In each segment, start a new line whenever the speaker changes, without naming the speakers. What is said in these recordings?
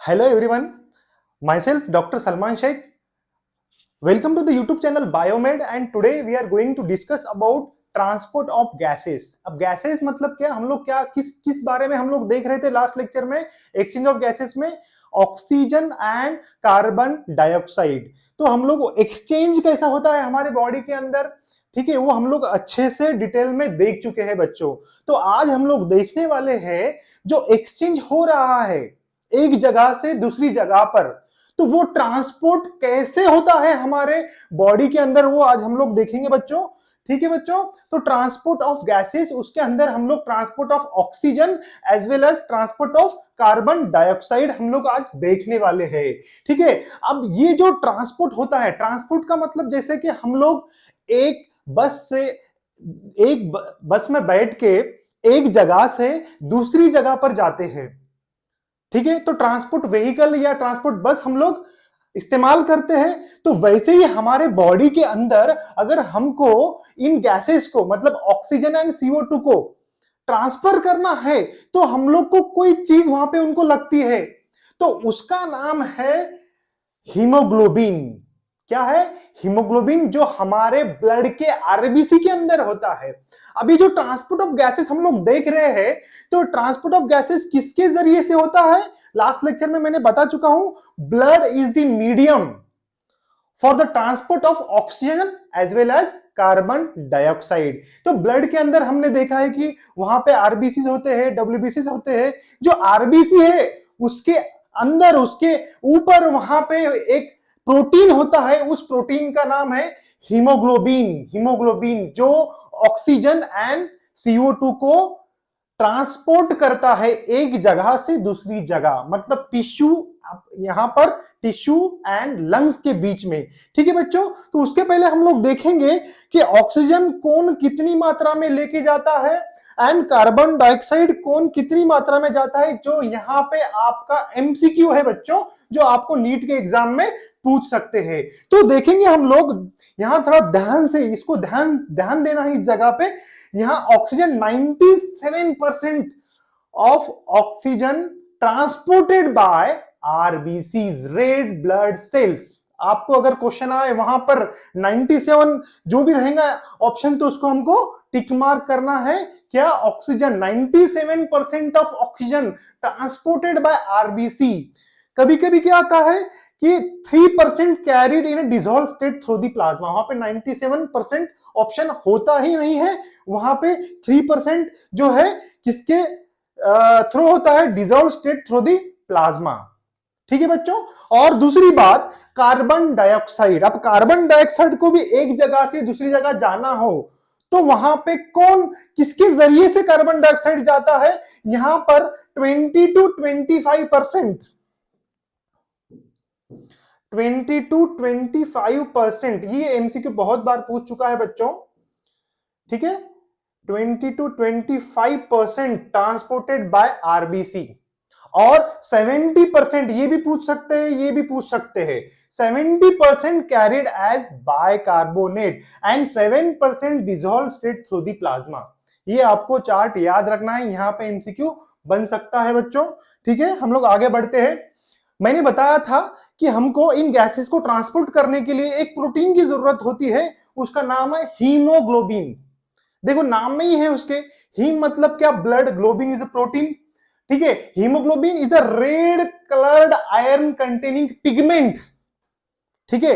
Hello everyone, myself Dr. Salman Sheikh. Welcome to the YouTube channel Biomed and today we are going to discuss about transport of gases. अब gases मतलब क्या, हम लोग क्या किस किस बारे में हम लोग देख रहे थे लास्ट लेक्चर में, एक्सचेंज ऑफ गैसेस में ऑक्सीजन एंड कार्बन डाइऑक्साइड। तो हम लोग एक्सचेंज कैसा होता है हमारे बॉडी के अंदर, ठीक है, वो हम लोग अच्छे से डिटेल में देख चुके हैं बच्चों। तो आज हम लोग देखने वाले हैं जो एक्सचेंज हो रहा है एक जगह से दूसरी जगह पर, तो वो ट्रांसपोर्ट कैसे होता है हमारे बॉडी के अंदर, वो आज हम लोग देखेंगे बच्चों। ठीक है बच्चों, तो ट्रांसपोर्ट ऑफ गैसेस, उसके अंदर हम लोग transport of oxygen as well as transport of carbon dioxide हम लोग आज देखने वाले हैं। ठीक है, अब ये जो ट्रांसपोर्ट होता है, ट्रांसपोर्ट का मतलब जैसे कि हम लोग एक बस में बैठ के एक जगह से दूसरी जगह पर जाते हैं। ठीक है, तो ट्रांसपोर्ट व्हीकल या ट्रांसपोर्ट बस हम लोग इस्तेमाल करते हैं। तो वैसे ही हमारे बॉडी के अंदर अगर हमको इन गैसेस को मतलब ऑक्सीजन एंड CO2 को ट्रांसफर करना है तो हम लोग को कोई चीज वहां पे उनको लगती है, तो उसका नाम है हीमोग्लोबिन। क्या है? हीमोग्लोबिन, जो हमारे ब्लड के आरबीसी के अंदर होता है। अभी जो ट्रांसपोर्ट ऑफ गैसेस हम लोग देख रहे हैं, तो ट्रांसपोर्ट ऑफ गैसेस किसके जरिए से होता है? लास्ट लेक्चर में मैंने बता चुका हूं, blood is the medium for the transport of oxygen as well as carbon dioxide. तो ब्लड के अंदर हमने देखा है कि वहां पे आरबीसी होते हैं, डब्ल्यूबीसी होते हैं। जो आरबीसी है उसके अंदर, उसके ऊपर वहां पे एक प्रोटीन होता है, उस प्रोटीन का नाम है हीमोग्लोबिन। हीमोग्लोबिन जो ऑक्सीजन एंड CO2 को ट्रांसपोर्ट करता है एक जगह से दूसरी जगह, मतलब टिश्यू, यहां पर टिश्यू एंड लंग्स के बीच में। ठीक है बच्चों, तो उसके पहले हम लोग देखेंगे कि ऑक्सीजन कौन कितनी मात्रा में लेके जाता है एंड कार्बन डाइऑक्साइड कौन कितनी मात्रा में जाता है, जो यहाँ पे आपका MCQ है बच्चों, जो आपको नीट के एग्जाम में पूछ सकते हैं। तो देखेंगे हम लोग, यहां थोड़ा ध्यान से इसको ध्यान देना है इस जगह पे। यहां oxygen 97% of oxygen transported by RBCs, red blood cells. आपको अगर क्वेश्चन आए वहां पर 97 जो भी रहेगा ऑप्शन, तो उसको हमको टिक मार्क करना है। क्या? Oxygen 97% of oxygen transported by RBC. कभी कभी क्या आता है कि 3% carried in dissolve state through the plasma, वहां पे 97% ऑप्शन होता ही नहीं है, वहां पे 3% जो है किसके थ्रू होता है? Dissolve state through the plasma. ठीक है बच्चों, और दूसरी बात कार्बन डाइऑक्साइड। अब कार्बन डाइऑक्साइड को भी एक जगह से दूसरी जगह जाना हो तो वहां पे कौन किसके जरिए से कार्बन डाइऑक्साइड जाता है? यहां पर 20 to 25%, 20 to 25%, ये MCQ बहुत बार पूछ चुका है बच्चों। ठीक है, 20 to 25% ट्रांसपोर्टेड बाय आरबीसी, और 70% ये भी पूछ सकते हैं, ये भी पूछ सकते हैं, 70% carried as bicarbonate and 7% dissolve state through the plasma. ये आपको चार्ट याद रखना है, यहां पे MCQ बन सकता है बच्चों। ठीक है, हम लोग आगे बढ़ते हैं। मैंने बताया था कि हमको इन गैसेस को ट्रांसपोर्ट करने के लिए एक प्रोटीन की जरूरत होती है, उसका नाम है हीमोग्लोबिन। देखो नाम में ही है उसके, हीम मतलब क्या? Blood, globin is a protein. ठीक है, haemoglobin is a red coloured iron containing pigment. ठीक है,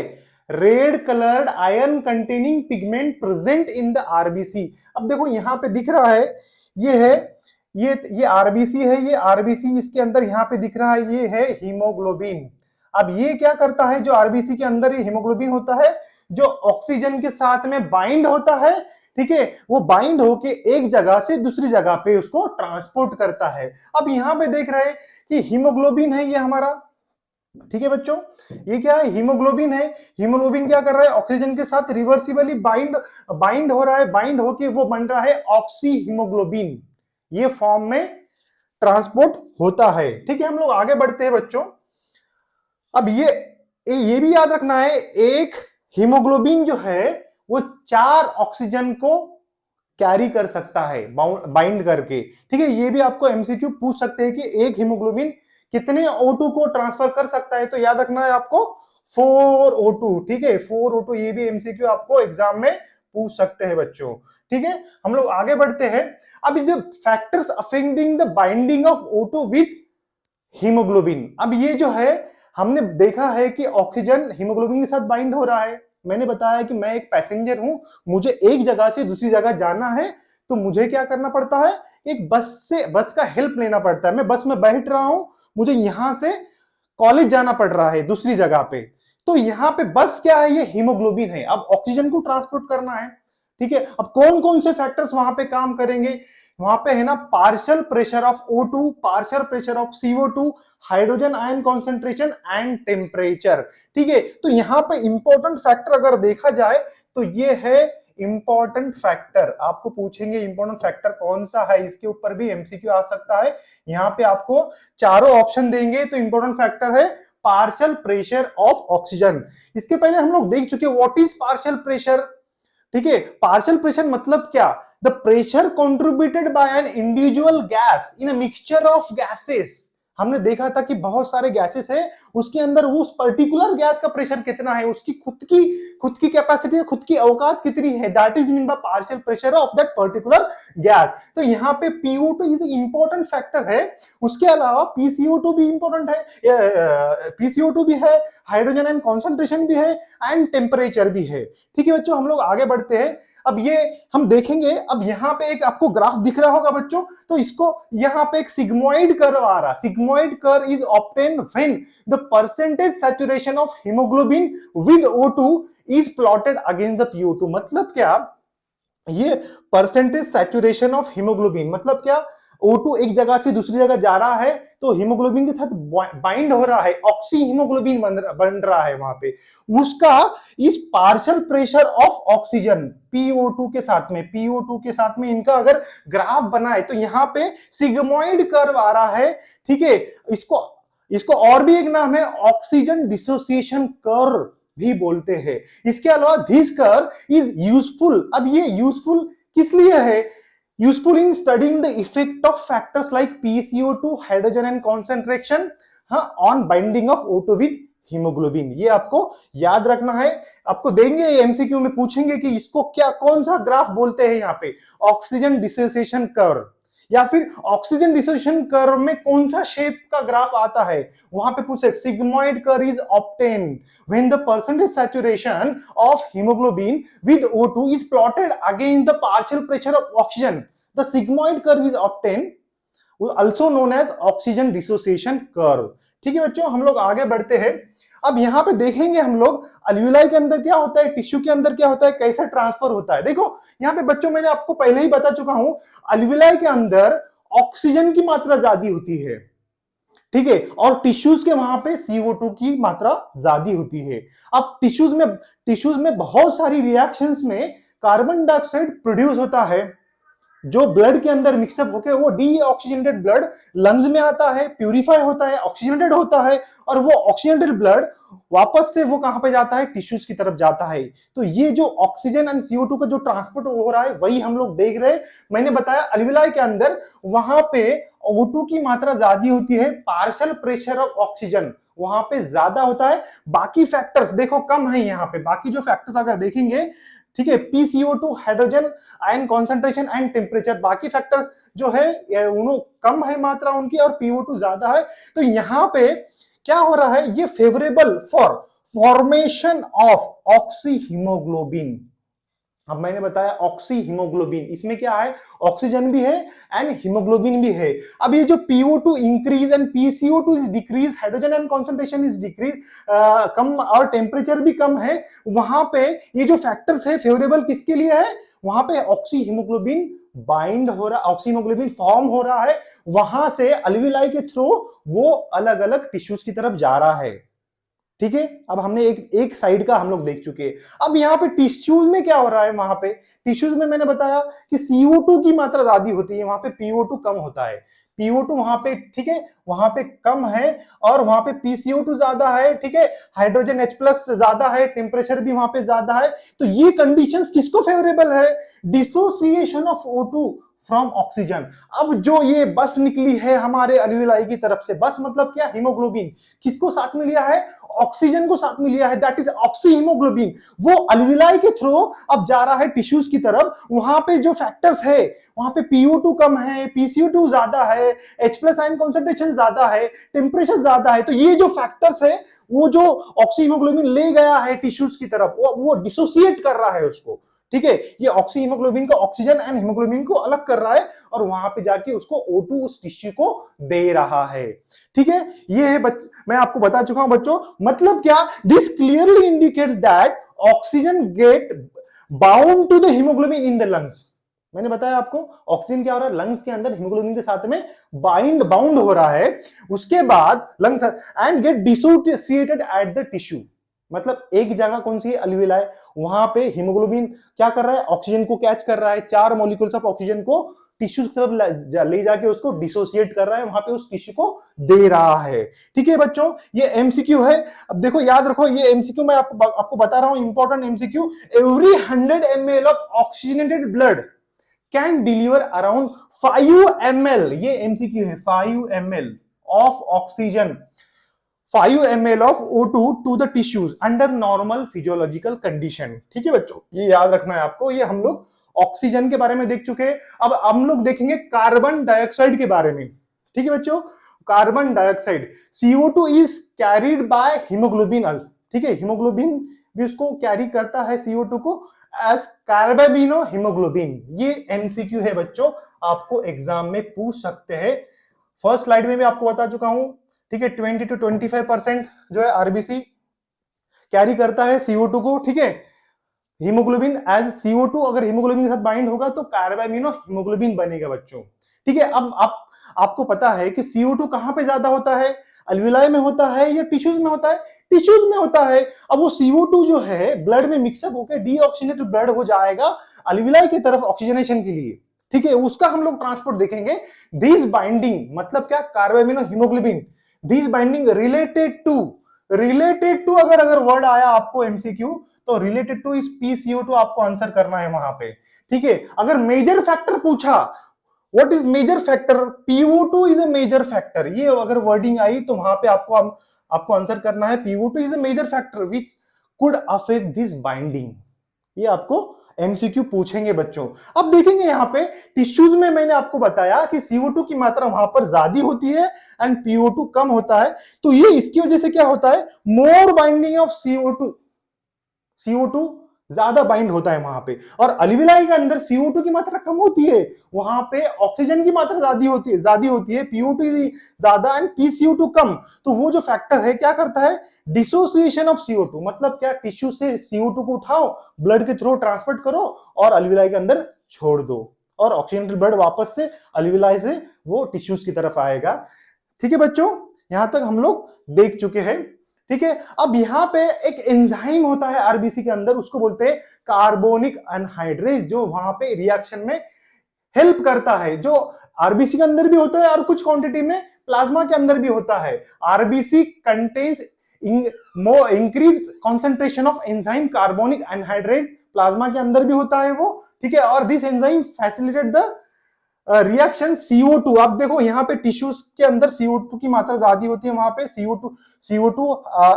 red coloured iron containing pigment present in the RBC. अब देखो यहां पे दिख रहा है, ये है, ये आरबीसी है, ये आरबीसी इसके अंदर यहां पे दिख रहा है, ये है हीमोग्लोबिन। अब ये क्या करता है, जो आरबीसी के अंदर ये हीमोग्लोबिन होता है, जो ऑक्सीजन के साथ में बाइंड होता है, ठीक है, वो बाइंड होके एक जगह से दूसरी जगह पे उसको ट्रांसपोर्ट करता है। अब यहां पे देख रहे हैं कि हीमोग्लोबिन है ये हमारा। ठीक है बच्चों, ये क्या है? हीमोग्लोबिन है। हीमोग्लोबिन क्या कर रहा है? ऑक्सीजन के साथ रिवर्सिबली बाइंड हो रहा है, बाइंड होके वो बन रहा है ऑक्सी हीमोग्लोबिन, ये फॉर्म में ट्रांसपोर्ट होता है। ठीक है, हम लोग आगे बढ़ते हैं बच्चों। अब ये भी याद रखना है, एक हीमोग्लोबिन जो है वो 4 ऑक्सीजन को कैरी कर सकता है बाइंड करके। ठीक है, ये भी आपको MCQ पूछ सकते हैं कि एक हीमोग्लोबिन कितने O2 को ट्रांसफर कर सकता है? तो याद रखना है आपको 4O2, ठीक है, 4O2। ये भी एमसीक्यू आपको एग्जाम में पूछ सकते हैं बच्चों, ठीक है। हम लोग आगे बढ़ते हैं। अब ये factors affecting the binding of O2 with haemoglobin. अब ये जो है हमने देखा है कि ऑक्सीजन हीमोग्लोबिन के साथ बाइंड हो रहा है। मैंने बताया कि मैं एक पैसेंजर हूं, मुझे एक जगह से दूसरी जगह जाना है, तो मुझे क्या करना पड़ता है? एक बस का हेल्प लेना पड़ता है। मैं बस में बैठ रहा हूं, मुझे यहां से कॉलेज जाना पड़ रहा है दूसरी जगह पे, तो यहां पे बस क्या है? ये हीमोग्लोबिन है। अब ऑक्सीजन को ट्रांसपोर्ट करना है, ठीक है। अब कौन कौन से फैक्टर्स वहां पे काम करेंगे? वहां पे है ना, partial pressure of O2, partial pressure of CO2, hydrogen ion concentration and temperature, ठीक है। तो यहां पे इंपॉर्टेंट फैक्टर अगर देखा जाए तो ये है इंपॉर्टेंट फैक्टर। आपको पूछेंगे इंपॉर्टेंट फैक्टर कौन सा है, इसके ऊपर भी एमसीक्यू आ सकता है। यहां पे आपको चारों ऑप्शन देंगे, तो इंपॉर्टेंट फैक्टर है पार्शियल प्रेशर ऑफ ऑक्सीजन। इसके पहले हम लोग देख चुके व्हाट इज पार्शियल प्रेशर, ठीक है। पार्शियल प्रेशर मतलब क्या? The pressure contributed bye an individual gas in a mixture of gases. हमने देखा था कि बहुत सारे गैसेस है, उसके अंदर उस पर्टिकुलर गैस का प्रेशर कितना है, उसकी खुद की कैपेसिटी है, खुद की औकात कितनी है, that is mean by partial pressure of that particular gas. तो यहाँ पे PO2 इज इंपॉर्टेंट फैक्टर है। उसके अलावा PCO2 भी इंपॉर्टेंट है, PCO2 भी है, हाइड्रोजन एंड कॉन्सेंट्रेशन भी है, एंड टेम्परेचर भी है, ठीक है बच्चों। हम लोग आगे बढ़ते हैं। अब ये हम देखेंगे, अब यहाँ पे एक आपको ग्राफ दिख रहा होगा बच्चों, तो इसको यहाँ पे एक सिग्मोइड कर्व आ रहा। Sigmoid curve is obtained when the percentage saturation of haemoglobin with O2 is plotted against the PO2। मतलब क्या? ये परसेंटेज सैचुरेशन ऑफ हीमोग्लोबिन मतलब क्या? O2 एक जगह से दूसरी जगह जा रहा है, तो हीमोग्लोबिन के साथ बाइंड हो रहा है, ऑक्सी हीमोग्लोबिन बन रहा है वहां पे। उसका इस partial pressure of oxygen PO2 के साथ में, PO2 के साथ में इनका अगर ग्राफ बनाए तो यहाँ पे सिग्मोइड कर्व आ रहा है, ठीक है। इसको और भी एक नाम है ऑक्सीजन डिसोसिएशन कर्व भी बोलते हैं। इसके अलावा दिस कर्व इज यूजफुल। अब ये यूजफुल किस लिए है? Useful in studying the effect of factors like PCO2, hydrogen and concentration on binding of O2 with haemoglobin. ये आपको याद रखना है। आपको देंगे एमसीक्यू में, पूछेंगे कि इसको क्या, कौन सा ग्राफ बोलते हैं यहाँ पे? ऑक्सीजन डिसोसिएशन कर्व, या फिर ऑक्सीजन डिसोसिएशन कर्व में कौन सा शेप का ग्राफ आता है, वहां पे पूछे। Sigmoid curve is obtained when the percentage saturation of haemoglobin with O2 is plotted against the partial pressure of oxygen. The sigmoid curve is obtained, also known as oxygen dissociation curve, ठीक है बच्चों। हम लोग आगे बढ़ते हैं। अब यहां पे देखेंगे हम लोग अल्वियोलाई के अंदर क्या होता है, टिश्यू के अंदर क्या होता है, कैसे ट्रांसफर होता है। देखो यहाँ पे बच्चों, मैंने आपको पहले ही बता चुका हूं, अल्वियोलाई के अंदर ऑक्सीजन की मात्रा ज्यादा होती है, ठीक है, और टिश्यूज के वहां पे CO2 की मात्रा ज्यादा होती है। अब टिश्यूज में बहुत सारी रिएक्शंस में कार्बन डाइऑक्साइड प्रोड्यूस होता है, जो ब्लड के अंदर मिक्सअप होकर वो डीऑक्सीजनेटेड ब्लड लंग्स में आता है, प्यूरिफाई होता है, ऑक्सीजनेटेड होता है, और वो ऑक्सीजनेटेड ब्लड वापस से वो कहां पे जाता है? टिश्यूज की तरफ जाता है। तो ये जो ऑक्सीजन एंड CO2 का जो ट्रांसपोर्ट हो रहा है, वही हम लोग देख रहे हैं। मैंने बताया अल्वियोलाई के अंदर वहां पे O2 की मात्रा ज्यादा होती है, पार्शियल प्रेशर ऑफ ऑक्सीजन वहां पे ज्यादा होता है। बाकी फैक्टर्स देखो कम है यहाँ पे। बाकी जो फैक्टर्स अगर देखेंगे, ठीक है, PCO2, hydrogen ion concentration and temperature, बाकी फैक्टर जो है उन्होंने कम है मात्रा उनकी, और PO2 ज्यादा है। तो यहाँ पे क्या हो रहा है? ये favourable for formation of oxy haemoglobin. अब मैंने बताया ऑक्सी हीमोग्लोबिन, इसमें क्या है? ऑक्सीजन भी है एंड हीमोग्लोबिन भी है। अब ये जो PO2 increase and PCO2 is decrease, hydrogen and concentration is decrease, कम, और टेम्परेचर भी कम है, वहां पे ये जो फैक्टर्स है फेवरेबल किसके लिए है? वहां पे ऑक्सी हीमोग्लोबिन बाइंड हो रहा, ऑक्सी हीमोग्लोबिन फॉर्म हो रहा है, वहां से अल्वियोलाई के थ्रू वो अलग अलग टिश्यूज की तरफ जा रहा है, ठीक है। अब हमने एक साइड का हम लोग देख चुके हैं। अब यहाँ पे टिश्यूज में क्या हो रहा है? वहां पे टिश्यूज में मैंने बताया कि CO2 की मात्रा ज्यादा होती है, वहां पे PO2 कम होता है। PO2 वहां पे, ठीक है, वहां पे कम है, और वहां पे PCO2 ज्यादा है, ठीक है, हाइड्रोजन H+ ज्यादा है, टेम्परेचर भी वहां पे ज्यादा है। तो ये कंडीशंस किसको फेवरेबल है? Dissociation of O2 from oxygen. अब जो ये बस निकली है हमारे अल्विलाई की तरफ से, बस मतलब क्या, हीमोग्लोबिन, किसको साथ में लिया है, ऑक्सीजन को साथ में लिया है, दैट इज ऑक्सी हीमोग्लोबिन। वो अल्विलाई के थ्रू अब जा रहा है टिश्यूज की तरफ। वहां पे जो फैक्टर्स है, वहां पे PO2 कम है, PCO2 ज्यादा है, H+ आयन कॉन्सेंट्रेशन ज्यादा है, टेम्परेचर ज्यादा है, तो ये जो फैक्टर्स है वो जो ऑक्सी हीमोग्लोबिन ले गया है टिश्यूज की तरफ, वो डिसोसिएट कर रहा है उसको। ठीक है, ये ऑक्सी हीमोग्लोबिन को, ऑक्सीजन एंड हीमोग्लोबिन को अलग कर रहा है और वहां पे जाके उसको O2 उस टिश्यू को दे रहा है। ठीक है, ये है मैं आपको बता चुका हूं बच्चों। मतलब क्या, this clearly indicates that oxygen get bound to the haemoglobin in the lungs. मैंने बताया आपको ऑक्सीजन क्या हो रहा है, लंग्स के अंदर हीमोग्लोबिन के साथ में बाउंड हो रहा है, उसके बाद lungs and get dissociated eight the tissue. मतलब एक जगह कौन सी है, अल्विलाई, वहां पे हीमोग्लोबिन क्या कर रहा है, ऑक्सीजन को कैच कर रहा है, 4 मॉलिक्यूल्स ऑफ ऑक्सीजन को टिश्यू की तरफ ले जाके उसको डिसोसिएट कर रहा है, वहां पे उस टिश्यू को दे रहा है। ठीक है बच्चों, ये एमसीक्यू है। अब देखो याद रखो, ये एमसीक्यू मैं आपको बता रहा हूं, important MCQ. Every 100 ml of oxygenated blood can deliver around 5 ml, ये एमसीक्यू है, 5 ml of oxygen, 5 ml of O2 to the tissues under normal physiological condition। ठीक है बच्चों, ये याद रखना है आपको। ये हम लोग ऑक्सीजन के बारे में देख चुके हैं। अब हम लोग देखेंगे कार्बन डाइऑक्साइड के बारे में। ठीक है बच्चों, carbon dioxide, CO2 is carried by haemoglobin. ठीक है, हीमोग्लोबिन भी उसको कैरी करता है CO2 को एज कार्बामिनो हीमोग्लोबिन। ये एमसीक्यू है बच्चों, आपको एग्जाम में पूछ सकते हैं। फर्स्ट स्लाइड में भी आपको बता चुका हूं। ठीक है, 20 to 25% जो है आरबीसी कैरी करता है CO2 को। ठीक है, हीमोग्लोबिन एज CO2 अगर हीमोग्लोबिन के साथ बाइंड होगा तो कार्बामिनो हीमोग्लोबिन बनेगा बच्चों। ठीक है, अब आपको पता है कि CO2 कहां पे ज्यादा होता है, अल्विलाई में होता है या टिश्यूज में होता है, टिश्यूज में होता है। अब वो CO2 जो है ब्लड में मिक्सअप होकर डीऑक्सीजनेटेड ब्लड हो जाएगा अल्विलाई की तरफ ऑक्सीजन के लिए। ठीक है, उसका हम लोग ट्रांसपोर्ट देखेंगे। दिस बाइंडिंग मतलब क्या, carbamino haemoglobin, this binding related to अगर वर्ड आया आपको एमसीक्यू तो रिलेटेड टू इस PCO2 आपको आंसर करना है वहां पे। ठीक है, अगर मेजर फैक्टर पूछा, what is major factor, PO2 is a major factor, ये अगर वर्डिंग आई तो वहां पे आपको आंसर करना है PO2 is a major factor which could affect this binding. ये आपको एमसीक्यू पूछेंगे बच्चों। अब देखेंगे यहाँ पे टिश्यूज में मैंने आपको बताया कि CO2 की मात्रा वहां पर ज्यादा होती है एंड PO2 कम होता है, तो ये इसकी वजह से क्या होता है, मोर बाइंडिंग ऑफ CO2 ज्यादा बाइंड होता है वहां पे। और अल्विलाई के अंदर CO2 की मात्रा कम होती है, वहां पे ऑक्सीजन की मात्रा ज्यादा होती है, PO2 ज्यादा एंड PCO2 कम। तो वो जो फैक्टर है क्या करता है, डिसोसिएशन ऑफ CO2। मतलब क्या, टिश्यू से CO2 को उठाओ, ब्लड के थ्रू ट्रांसपोर्ट करो और अल्विलाई के अंदर छोड़ दो, और ऑक्सीजनेटेड ब्लड वापस से अल्विलाई से वो टिश्यूज की तरफ आएगा। ठीक है बच्चों, यहां तक हम लोग देख चुके हैं। ठीक है, अब यहां पे एक एंजाइम होता है आरबीसी के अंदर, उसको बोलते हैं कार्बोनिक अनहाइड्रेज, जो वहां पे रिएक्शन में हेल्प करता है, जो आरबीसी के अंदर भी होता है और कुछ क्वांटिटी में प्लाज्मा के अंदर भी होता है। RBC contains increase concentration of enzyme carbonic anhydrase, plasma के अंदर भी होता है वो। ठीक है, और this enzyme facilitate the reaction CO2। आप देखो यहाँ पे टिश्यूज के अंदर CO2 की मात्रा ज्यादा होती है, वहां पे CO2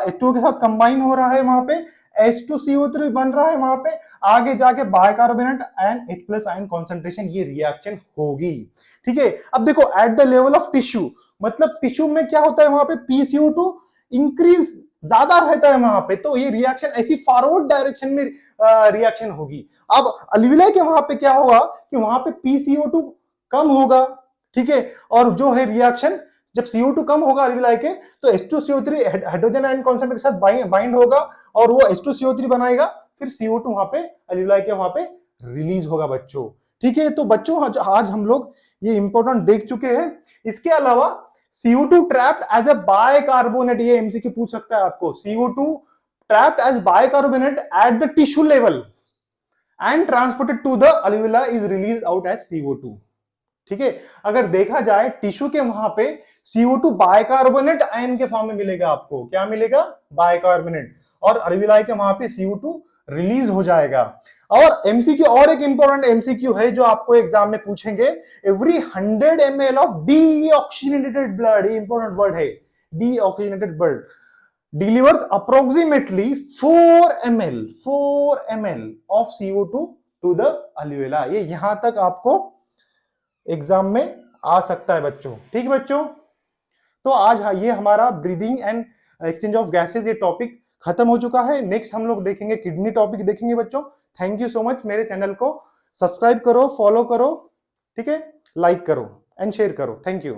H2O के साथ कंबाइन हो रहा है, वहां पे H2CO3 बन रहा है, वहां पे आगे जाके bicarbonate and H+ ion concentration, ये रिएक्शन होगी। ठीक है, अब देखो at the level of tissue, मतलब टिश्यू में क्या होता है, वहां पे PCO2 इंक्रीज ज्यादा रहता है वहां पे, तो ये रिएक्शन ऐसी फॉरवर्ड डायरेक्शन में रिएक्शन होगी। अब अल्विलाई के वहां पे क्या होगा कि वहां पे PCO2 कम होगा। ठीक है, और जो है रिएक्शन, जब CO2 कम होगा अल्विलाई के तो H2CO3 हाइड्रोजन आयन कॉन्सेंट्रेशन के साथ बाइंड होगा और वो H2CO3 बनाएगा, फिर CO2 वहां पे अल्विलाई के वहां पे रिलीज होगा बच्चों। ठीक है, तो बच्चों आज हम लोग ये इंपॉर्टेंट देख चुके हैं। इसके अलावा CO2 trapped as a bicarbonate, ये एमसीक्यू पूछ सकता है आपको, CO2 trapped as bicarbonate at the tissue level and transported to the alveoli is release out as CO2। ठीक है, अगर देखा जाए टिश्यू के वहां पे CO2 बाइकार्बोनेट आयन के फॉर्म में मिलेगा आपको, क्या मिलेगा, बाइकार्बोनेट, और अल्विलाई के वहां पे CO2 रिलीज हो जाएगा। और एमसीक्यू, और एक इंपॉर्टेंट एमसीक्यू है जो आपको एग्जाम में पूछेंगे, every 100 ml of deoxygenated blood, ये इंपॉर्टेंट वर्ड है, deoxygenated blood delivers approximately 4 ml of CO2 to the alveoli। ये यहां तक आपको एग्जाम में आ सकता है बच्चों। ठीक है बच्चों, तो आज ये हमारा breathing and exchange of gases ये टॉपिक खत्म हो चुका है। नेक्स्ट हम लोग देखेंगे किडनी टॉपिक देखेंगे बच्चों। Thank you so much. मेरे चैनल को सब्सक्राइब करो, फॉलो करो, ठीक है, लाइक करो एंड शेयर करो। Thank you.